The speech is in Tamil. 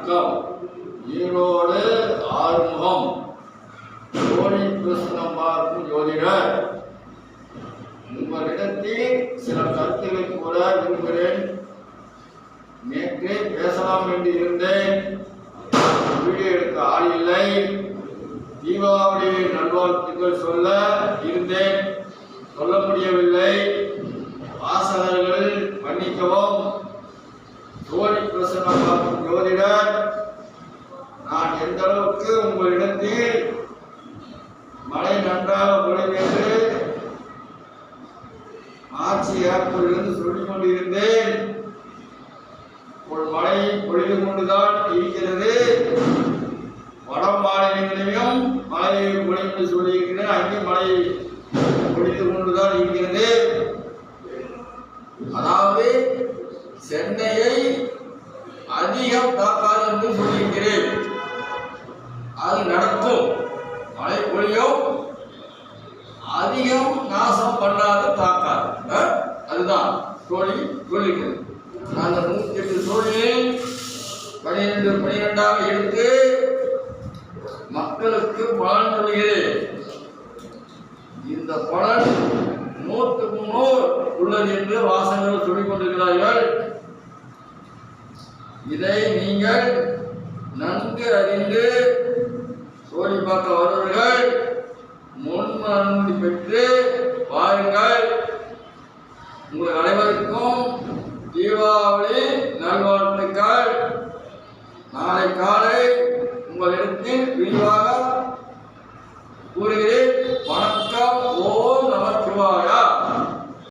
வணக்கம். ஈரோடு ஆறுமுகம் கோழி பிரசனம் பார்க்கும் ஜோதிடர். உங்களிடத்தில் சில கருத்துக்களை கூற விரும்புகிறேன். நேற்றே பேசலாம் என்று இருந்தேன். வீடியோ எடுக்க ஆள் இல்லை. தீபாவளி நல்வாழ்த்துக்கள் சொல்ல இருந்தேன், சொல்ல முடியவில்லை. வாசகர்கள் மன்னிக்கவும். கோழி பிரசனம் பார்க்கும் ஜோதிடர், நான் எந்த அளவுக்கு உங்களிடத்தில் மழை நன்றாக பொழிவு என்று மார்ச் ஏப்ரலிலிருந்து சொல்லிக் கொண்டிருந்தேன். ஒரு மழை பொழிவு கொண்டுதான் இருக்கிறது. வட மாநிலங்களிலும் மழை பொழிவு சொல்லியிருக்கிறேன். அங்கே மழை பொழிவு கொண்டுதான் இருக்கிறது. அதாவது சென்னையை அதிகம் தாக்காது என்று சொல்லியிருக்கிறேன். அது நடக்கும். மழை பொழியும், அதிகம் நாசம் பண்ணாத தாக்காது. அதுதான் சொல்லிக்கிறது. அந்த 108 சூழலில் 12 எடுத்து மக்களுக்கு பலன் சொல்கிறேன். இந்த பலன் 100க்கு 100 உள்ளது என்று வாசகர்கள் சொல்லிக் கொண்டிருக்கிறார்கள். இதை நீங்கள் நன்கு அறிந்து சோழி பார்க்க வருவர்கள் முன் அனுமதி பெற்று பாருங்கள். உங்கள் அனைவருக்கும் தீபாவளி நல்வாழ்த்துக்கள். நாளை காலை உங்களிடத்தில் விரிவாக கூறுகிறேன்.